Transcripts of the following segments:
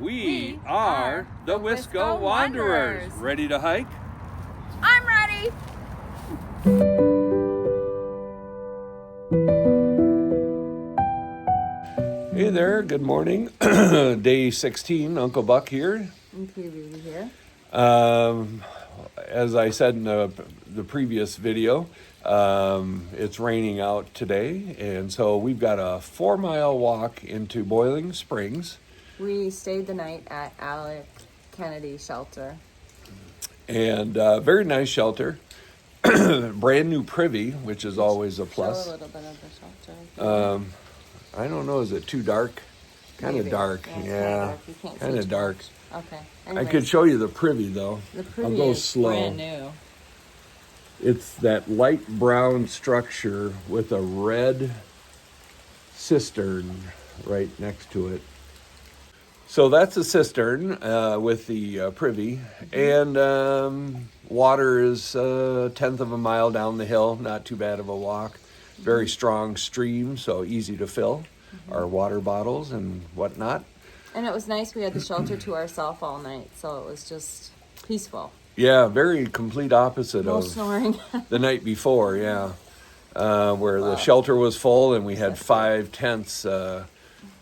We are the Wisco Wanderers. Ready to hike? I'm ready. Hey there, good morning. Day 16, Uncle Buck here. And Peter Beauty here. As I said in the previous video, it's raining out today, and so we've got a 4-mile walk into Boiling Springs. We stayed the night at Alec Kennedy Shelter. And very nice shelter. Brand new privy, which is always a plus. Show a little bit of the shelter. I don't know, is it too dark? Kind of dark, yeah. Kind of dark. Okay. I could show you the privy though. The privy I'll go is slow. brand new. It's that light brown structure with a red cistern right next to it. So that's a cistern with the privy, and water is a 1/10 of a mile down the hill. Not too bad of a walk. Very strong stream, so easy to fill our water bottles and whatnot. And it was nice. We had the shelter to ourselves all night, so it was just peaceful. Yeah, very complete opposite No of snoring. the night before, yeah. Where the shelter was full and we had 5 tents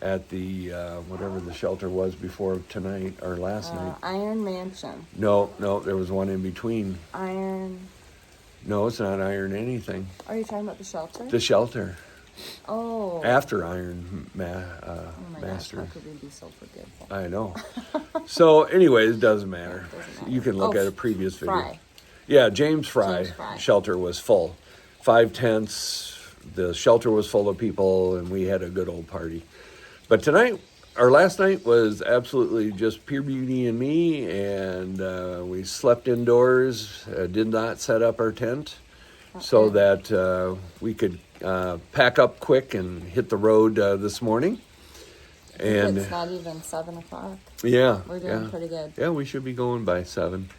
at the, whatever the shelter was before tonight or last night. Iron Mansion. No, there was one in between. Iron. No, it's not Iron anything. Are you talking about the shelter? The shelter. Oh. After Iron Oh my Master. gosh, how could we be so forgetful? I know. So, anyways, it doesn't matter. Doesn't matter. You can look at a previous video. Fry. Yeah, James Fry. James Fry. Shelter was full. 5 tents. The shelter was full of people, and we had a good old party. But tonight, or last night, was absolutely just pure beauty and me, and we slept indoors, did not set up our tent, so that we could pack up quick and hit the road this morning. And it's not even 7 o'clock. Yeah. We're doing pretty good. Yeah, we should be going by 7.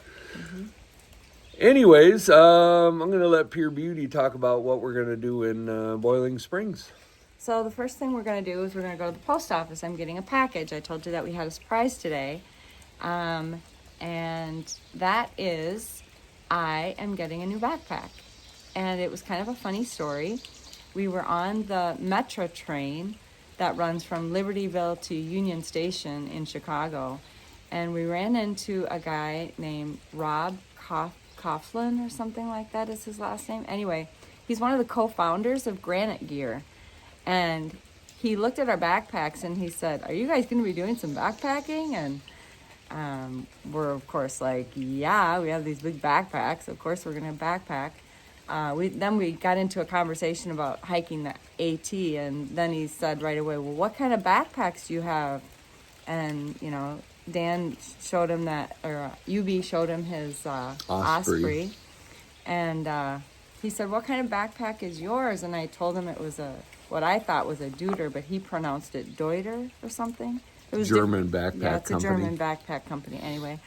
Anyways, I'm going to let Pure Beauty talk about what we're going to do in Boiling Springs. So the first thing we're going to do is we're going to go to the post office. I'm getting a package. I told you that we had a surprise today. And that is, I am getting a new backpack. And it was kind of a funny story. We were on the Metro train that runs from Libertyville to Union Station in Chicago. And we ran into a guy named Rob Coughlin or something like that is his last name. Anyway, he's one of the co-founders of Granite Gear. And he looked at our backpacks and he said, "Are you guys going to be doing some backpacking?" And we're, of course, like, yeah, we have these big backpacks. Of course, we're going to backpack. Then we got into a conversation about hiking the AT. And then he said right away, "Well, what kind of backpacks do you have?" And, Dan showed him that, or UB showed him his Osprey. And he said, "What kind of backpack is yours?" And I told him it was what I thought was a Deuter, but he pronounced it Deuter or something. It was German backpack Yeah, it's company. a German backpack company anyway.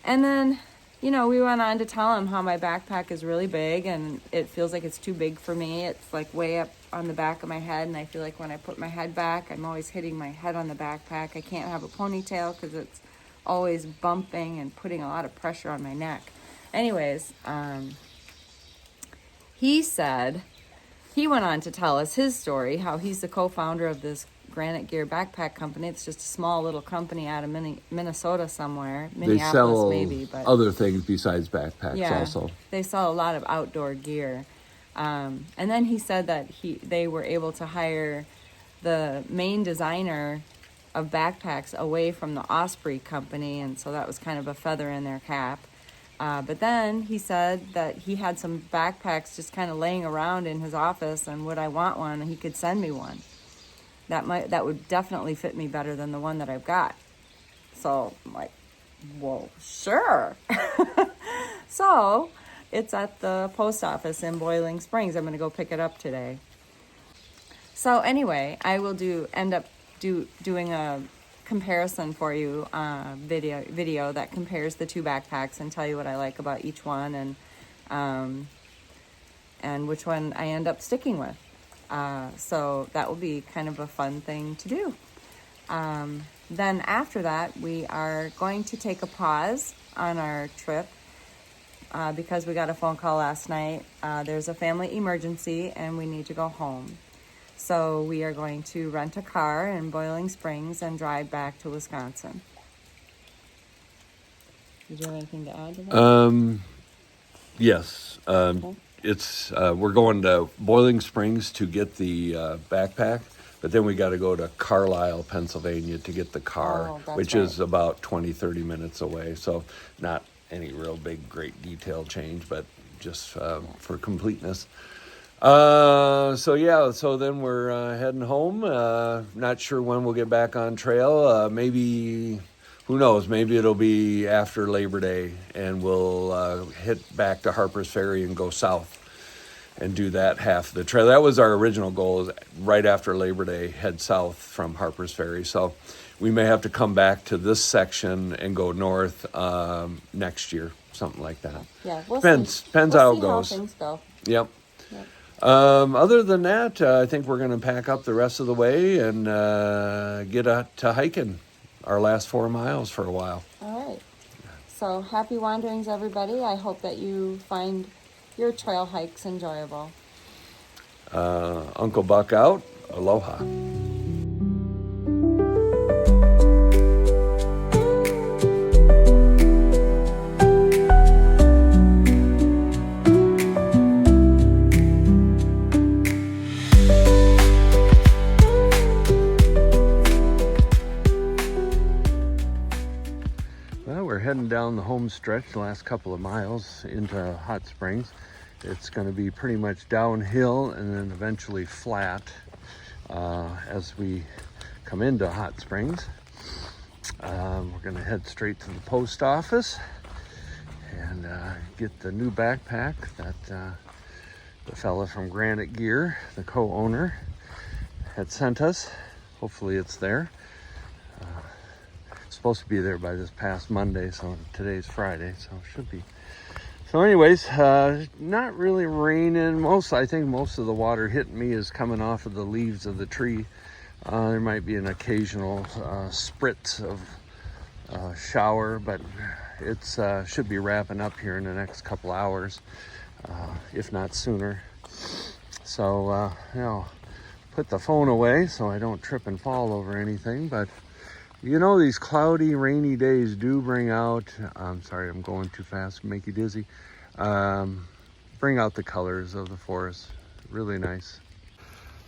And then, we went on to tell him how my backpack is really big and it feels like it's too big for me. It's like way up on the back of my head, and I feel like when I put my head back, I'm always hitting my head on the backpack. I can't have a ponytail because it's always bumping and putting a lot of pressure on my neck. Anyways, he went on to tell us his story, how he's the co-founder of this Granite Gear backpack company. It's just a small little company out of Minnesota somewhere, Minneapolis they sell maybe, but other things besides backpacks also. They sell a lot of outdoor gear. And then he said that they were able to hire the main designer of backpacks away from the Osprey company, and so that was kind of a feather in their cap. But then he said that he had some backpacks just kind of laying around in his office, and would I want one, he could send me one. That would definitely fit me better than the one that I've got. So I'm like, well, sure. So it's at the post office in Boiling Springs. I'm going to go pick it up today. So anyway, I will end up doing a comparison for you, video that compares the two backpacks and tell you what I like about each one and which one I end up sticking with. So that will be kind of a fun thing to do. then after that, we are going to take a pause on our trip because we got a phone call last night. There's a family emergency and we need to go home. So we are going to rent a car in Boiling Springs and drive back to Wisconsin. Did you have anything to add to that? Yes. Okay. It's we're going to Boiling Springs to get the backpack, but then we got to go to Carlisle, Pennsylvania to get the car, Oh, that's which right. is about 20-30 minutes away. So not any real big, great detail change, but just for completeness. So then we're heading home. Not sure when we'll get back on trail. Maybe, who knows, maybe it'll be after Labor Day and we'll hit back to Harper's Ferry and go south and do that half of the trail. That was our original goal, is right after Labor Day, head south from Harper's Ferry. So we may have to come back to this section and go north next year, something like that. Yeah, we'll Depends see. how We'll it see goes. how things go. Yep. Yep. Other than that, I think we're going to pack up the rest of the way and get to hiking our last 4 miles for a while. All right. So happy wanderings, everybody. I hope that you find your trail hikes enjoyable. Uncle Buck out. Aloha. Well, we're heading down the home stretch the last couple of miles into Hot Springs. It's going to be pretty much downhill and then eventually flat as we come into Hot Springs. We're going to head straight to the post office and get the new backpack that the fella from Granite Gear, the co-owner, had sent us. Hopefully it's there. Supposed to be there by this past Monday, so today's Friday, so it should be. So anyways, not really raining. I think most of the water hitting me is coming off of the leaves of the tree. There might be an occasional spritz of shower, but it's should be wrapping up here in the next couple hours, if not sooner. So, put the phone away so I don't trip and fall over anything, but you know, these cloudy, rainy days do bring out, I'm sorry, I'm going too fast, make you dizzy, bring out the colors of the forest. Really nice.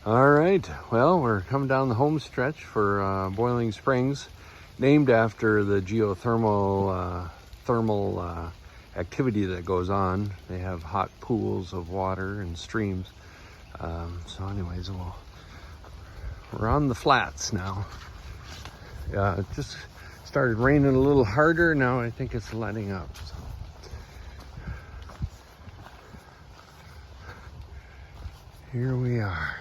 All right, well, we're coming down the home stretch for Boiling Springs, named after the geothermal thermal activity that goes on. They have hot pools of water and streams. So anyways, we're on the flats now. It just started raining a little harder. Now I think it's letting up. So. Here we are.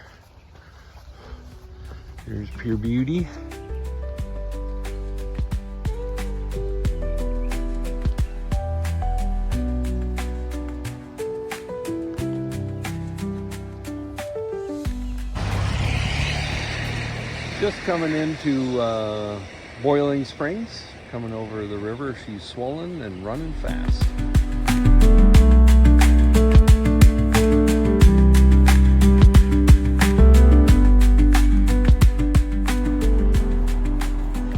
Here's Pure Beauty. Just coming into Boiling Springs, coming over the river. She's swollen and running fast.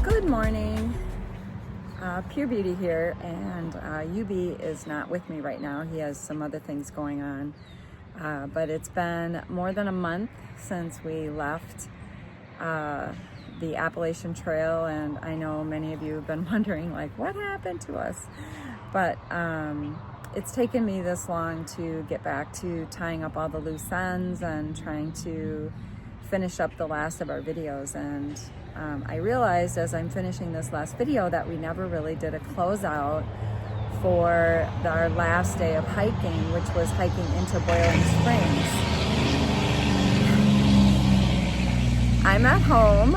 Good morning. Pure Beauty here, and UB is not with me right now. He has some other things going on. But it's been more than a month since we left the Appalachian Trail, and I know many of you have been wondering, like, what happened to us? But it's taken me this long to get back to tying up all the loose ends and trying to finish up the last of our videos. And I realized as I'm finishing this last video that we never really did a closeout for our last day of hiking, which was hiking into Boiling Springs. I'm at home,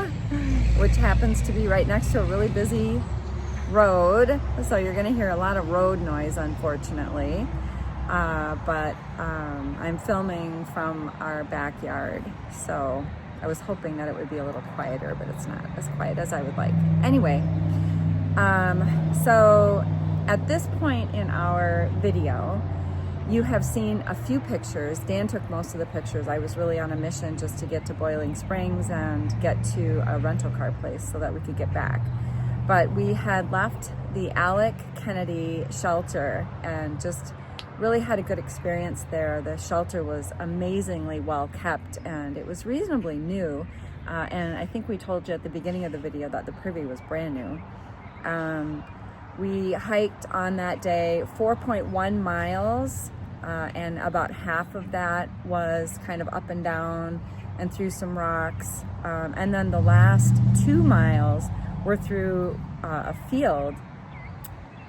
which happens to be right next to a really busy road, so you're going to hear a lot of road noise, unfortunately. But I'm filming from our backyard, so I was hoping that it would be a little quieter, but it's not as quiet as I would like. Anyway, so at this point in our video, you have seen a few pictures. Dan took most of the pictures. I was really on a mission just to get to Boiling Springs and get to a rental car place so that we could get back. But we had left the Alec Kennedy Shelter and just really had a good experience there. The shelter was amazingly well kept and it was reasonably new. And I think we told you at the beginning of the video that the privy was brand new. We hiked on that day 4.1 miles. And about half of that was kind of up and down and through some rocks. And then the last 2 miles were through a field,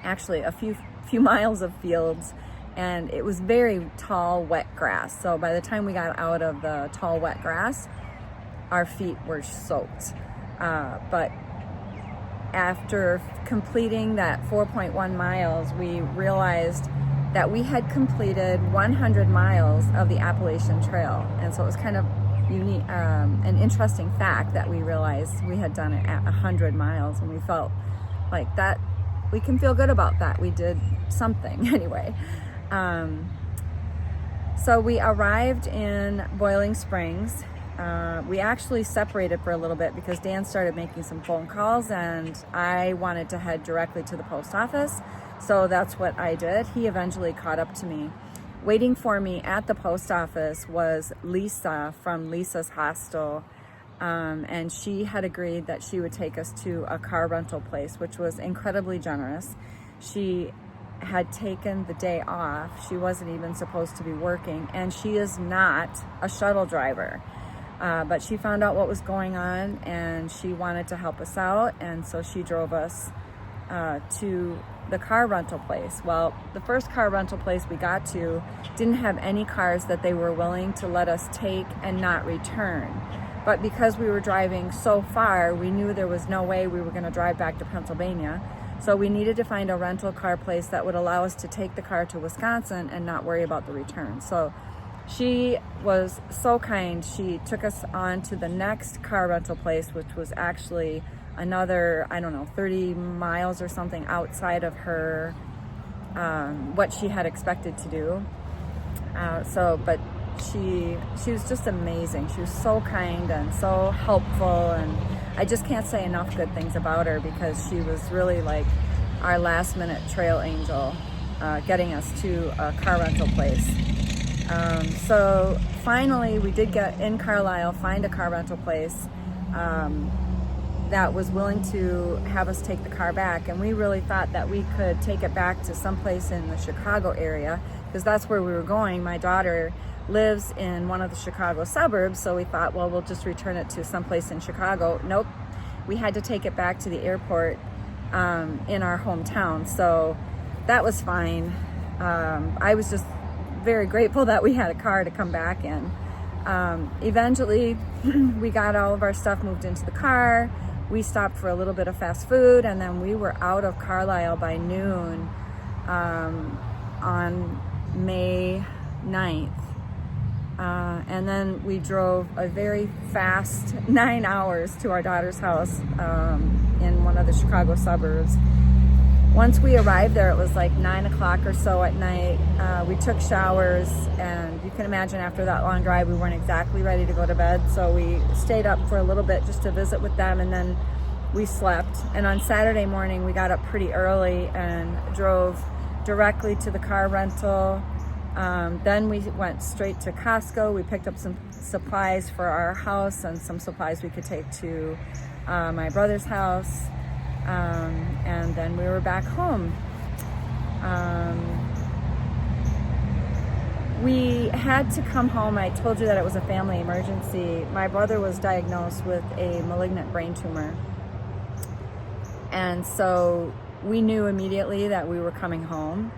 actually a few miles of fields, and it was very tall, wet grass. So by the time we got out of the tall, wet grass, our feet were soaked. But after completing that 4.1 miles, we realized that we had completed 100 miles of the Appalachian Trail. And so it was kind of unique, an interesting fact that we realized we had done it at 100 miles, and we felt like that, we can feel good about that. We did something anyway. So we arrived in Boiling Springs. We actually separated for a little bit because Dan started making some phone calls and I wanted to head directly to the post office. So that's what I did. He eventually caught up to me. Waiting for me at the post office was Lisa from Lisa's Hostel. And she had agreed that she would take us to a car rental place, which was incredibly generous. She had taken the day off. She wasn't even supposed to be working, and she is not a shuttle driver. But she found out what was going on and she wanted to help us out, and so she drove us to the car rental place. Well, the first car rental place we got to didn't have any cars that they were willing to let us take and not return. But because we were driving so far, we knew there was no way we were going to drive back to Pennsylvania. So we needed to find a rental car place that would allow us to take the car to Wisconsin and not worry about the return. So she was so kind. She took us on to the next car rental place, which was actually another, 30 miles or something outside of her, what she had expected to do. But she was just amazing. She was so kind and so helpful, and I just can't say enough good things about her because she was really like our last minute trail angel, getting us to a car rental place. So finally we did get in Carlisle, find a car rental place that was willing to have us take the car back, and we really thought that we could take it back to someplace in the Chicago area because that's where we were going. My daughter lives in one of the Chicago suburbs, so we thought, well, we'll just return it to someplace in Chicago. Nope, we had to take it back to the airport in our hometown, so that was fine. I was just very grateful that we had a car to come back in. Eventually we got all of our stuff moved into the car. We stopped for a little bit of fast food, and then we were out of Carlisle by noon on May 9th. And then we drove a very fast 9 hours to our daughter's house in one of the Chicago suburbs. Once we arrived there, it was like 9 o'clock or so at night. We took showers, and you can imagine after that long drive, we weren't exactly ready to go to bed. So we stayed up for a little bit just to visit with them, and then we slept. And on Saturday morning, we got up pretty early and drove directly to the car rental. Then we went straight to Costco. We picked up some supplies for our house and some supplies we could take to my brother's house. And then we were back home. We had to come home. I told you that it was a family emergency. My brother was diagnosed with a malignant brain tumor. And so we knew immediately that we were coming home.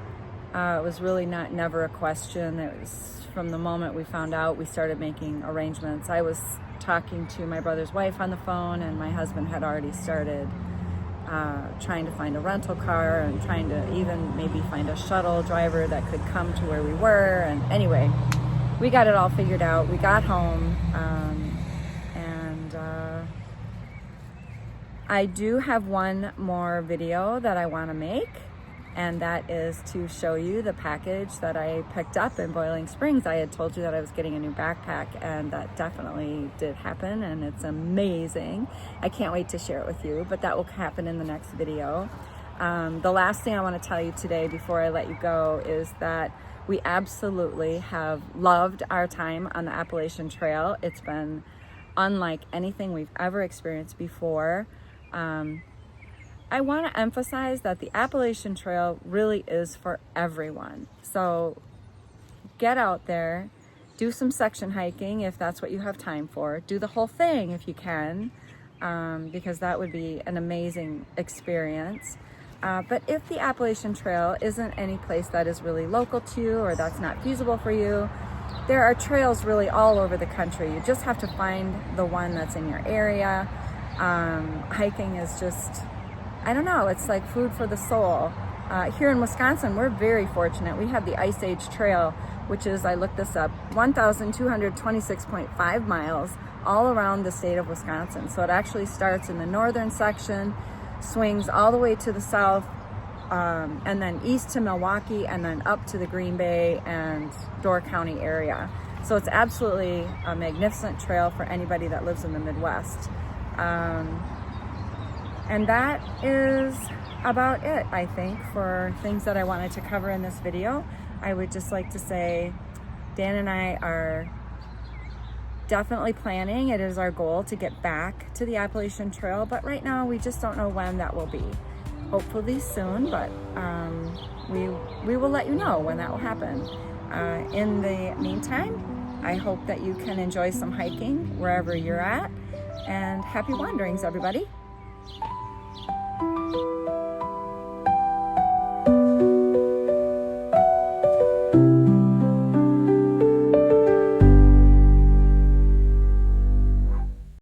It was really never a question. It was from the moment we found out, we started making arrangements. I was talking to my brother's wife on the phone, and my husband had already started trying to find a rental car and trying to even maybe find a shuttle driver that could come to where we were. And anyway, we got it all figured out. We got home, I do have one more video that I want to make, and that is to show you the package that I picked up in Boiling Springs. I had told you that I was getting a new backpack, and that definitely did happen, and it's amazing. I can't wait to share it with you, but that will happen in the next video. The last thing I want to tell you today before I let you go is that we absolutely have loved our time on the Appalachian Trail. It's been unlike anything we've ever experienced before. I want to emphasize that the Appalachian Trail really is for everyone. So get out there, do some section hiking if that's what you have time for. Do the whole thing if you can, because that would be an amazing experience. But if the Appalachian Trail isn't any place that is really local to you, or that's not feasible for you, there are trails really all over the country. You just have to find the one that's in your area. Hiking is just, I don't know, it's like food for the soul. Here in Wisconsin, we're very fortunate. We have the Ice Age Trail, which is, I looked this up, 1,226.5 miles all around the state of Wisconsin. So it actually starts in the northern section, swings all the way to the south, and then east to Milwaukee, and then up to the Green Bay and Door County area. So it's absolutely a magnificent trail for anybody that lives in the Midwest. And that is about it, I think, for things that I wanted to cover in this video. I would just like to say Dan and I are definitely planning. It is our goal to get back to the Appalachian Trail, but right now we just don't know when that will be. Hopefully soon, but we will let you know when that will happen. In the meantime, I hope that you can enjoy some hiking wherever you're at, and happy wanderings, everybody.